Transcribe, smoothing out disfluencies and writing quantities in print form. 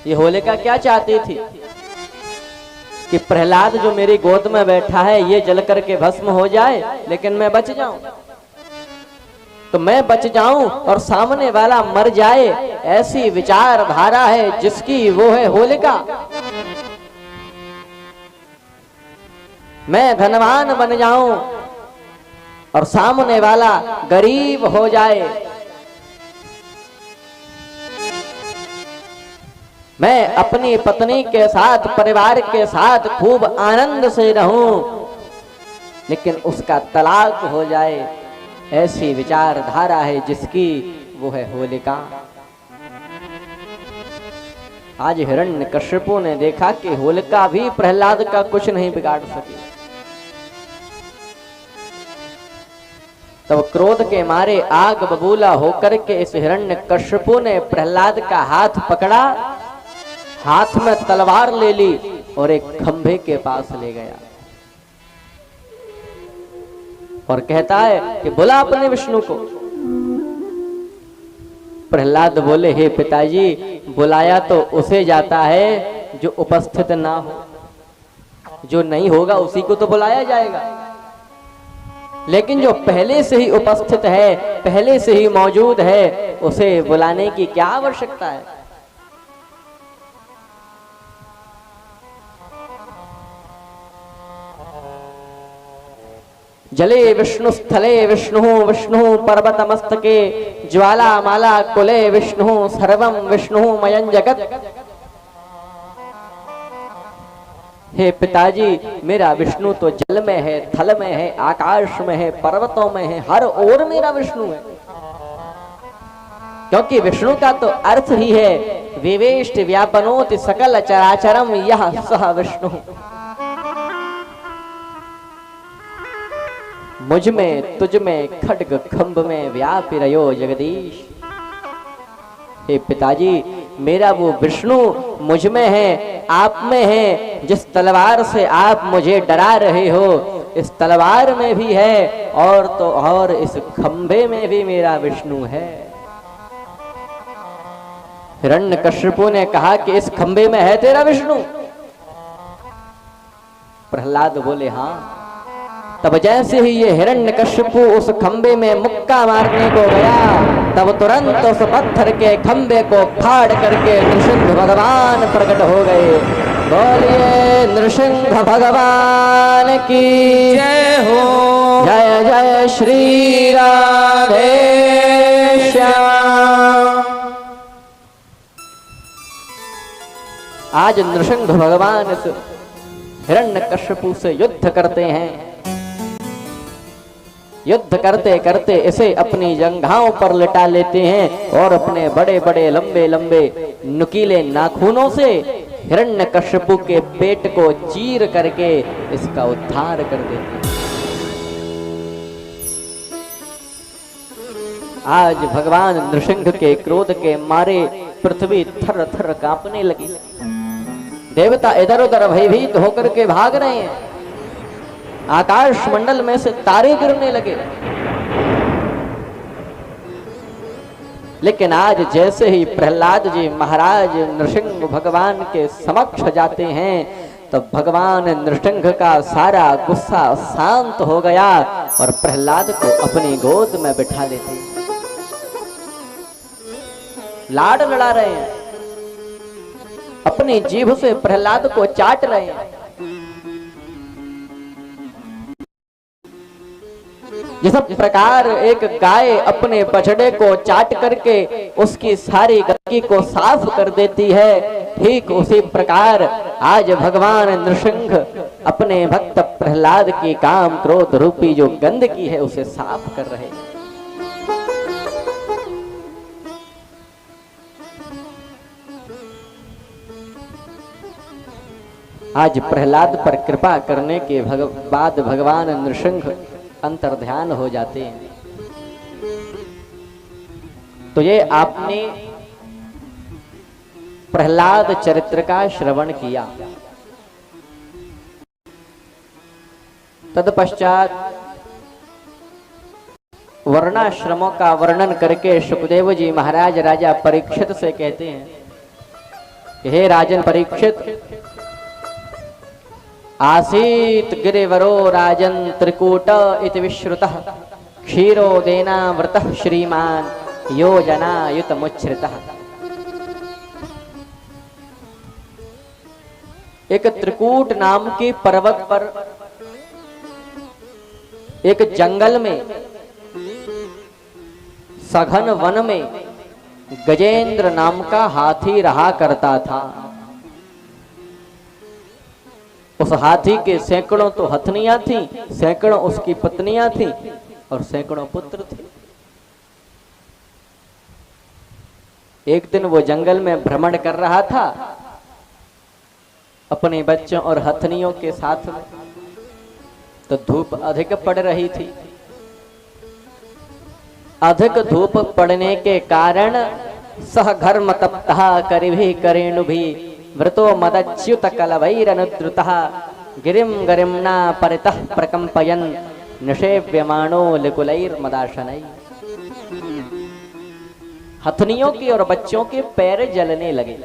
ये होलिका क्या चाहती थी कि प्रहलाद जो मेरी गोद में बैठा है ये जल करके भस्म हो जाए, लेकिन मैं बच जाऊं। तो मैं बच जाऊं और सामने वाला मर जाए, ऐसी विचारधारा है जिसकी वो है होलिका। मैं धनवान बन जाऊं और सामने वाला गरीब हो जाए, मैं अपनी पत्नी के साथ परिवार के साथ खूब आनंद से रहूं, लेकिन उसका तलाक हो जाए, ऐसी विचारधारा है जिसकी वो है होलिका। आज हिरण्यकश्यपु ने देखा कि होलिका भी प्रहलाद का कुछ नहीं बिगाड़ सकी। तब क्रोध के मारे आग बबूला होकर के इस हिरण्यकश्यपु ने प्रहलाद का हाथ पकड़ा, हाथ में तलवार ले ली और एक खंभे के पास ले गया और कहता है कि बुला अपने विष्णु को। प्रहलाद बोले, हे पिताजी, बुलाया तो उसे जाता है जो उपस्थित ना हो, जो नहीं होगा उसी को तो बुलाया जाएगा, लेकिन जो पहले से ही उपस्थित है, पहले से ही मौजूद है, उसे बुलाने की क्या आवश्यकता है। जले विष्णु स्थले विष्णु, विष्णु पर्वत मस्तके, ज्वाला माला कुले विष्णु, सर्वम विष्णु मयं जगत। हे पिताजी, मेरा विष्णु तो जल में है, थल में है, आकाश में है, पर्वतों में है, हर ओर मेरा विष्णु है। क्योंकि विष्णु का तो अर्थ ही है विवेष्ट व्यापनोति सकल चराचरम यह सह विष्णु। मुझ में तुझ में खड्ग खंभ में व्यापी रयो जगदीश। हे पिताजी, मेरा वो विष्णु मुझ में है, आप में है। जिस तलवार से आप मुझे डरा रहे हो, इस तलवार में भी है, और तो और इस खंभे में भी मेरा विष्णु है। हिरण्यकश्यपु ने कहा कि इस खंभे में है तेरा विष्णु? प्रहलाद बोले हाँ। तब जैसे ही ये हिरण्यकश्यपु उस खंबे में मुक्का मारने को गया, तब तुरंत उस पत्थर के खंबे को फाड़ करके नृसिंह भगवान प्रकट हो गए। बोलिए नृसिंह भगवान की जय हो। जय जय श्री राधे श्याम। आज नृसिंह भगवान इस हिरण्यकश्यपु से युद्ध करते हैं। युद्ध करते करते इसे अपनी जंघाओं पर लिटा लेते हैं और अपने बड़े बड़े लंबे लंबे नुकीले नाखूनों से हिरण्यकश्यपु के पेट को चीर करके इसका उद्धार कर देते हैं। आज भगवान नृसिंह के क्रोध के मारे पृथ्वी थर थर कांपने लगी। देवता इधर उधर भयभीत होकर के भाग रहे हैं। आकाश मंडल में से तारे गिरने लगे। लेकिन आज जैसे ही प्रहलाद जी महाराज नृसिंह भगवान के समक्ष जाते हैं, तब भगवान नृसिंह का सारा गुस्सा शांत हो गया और प्रहलाद को अपनी गोद में बिठा लेते हैं। लाड लड़ा रहे हैं, अपनी जीभ से प्रहलाद को चाट रहे हैं। जिस प्रकार एक गाय अपने बछड़े को चाट करके उसकी सारी गंदगी को साफ कर देती है, ठीक उसी प्रकार आज भगवान नृसिंह अपने भक्त प्रहलाद की काम क्रोध रूपी जो गंदगी है उसे साफ कर रहे हैं। आज प्रहलाद पर कृपा करने के बाद भगवान नृसिंह अंतर्ध्यान हो जाते हैं। तो ये आपने प्रहलाद चरित्र का श्रवण किया। तत्पश्चात वर्णाश्रमों का वर्णन करके सुखदेव जी महाराज राजा परीक्षित से कहते हैं कि हे राजन परीक्षित, आसीत गिरिवरो राजन त्रिकूट इति विश्रुतः क्षीरोदेना व्रतः श्रीमान योजनायुत मुच्छ्रितः। एक त्रिकूट नाम के पर्वत पर एक जंगल में सघन वन में गजेंद्र नाम का हाथी रहा करता था। उस हाथी के सैकड़ों तो हथनियां थीं, सैकड़ों उसकी पत्नियां थीं और सैकड़ों पुत्र थे। एक दिन वो जंगल में भ्रमण कर रहा था अपने बच्चों और हथनियों के साथ में, तो धूप अधिक पड़ रही थी। अधिक धूप पड़ने के कारण सह घर्म तप्तः करिभि करेणुभि व्रतो मदच्युत कलवैरनुद्रुतः गिरिं गरिम्ना परितः प्रकंपयन् निषेव्यमाणो लिकुलैर्मदाशनै। हथनियों के और बच्चों के पैर जलने लगे।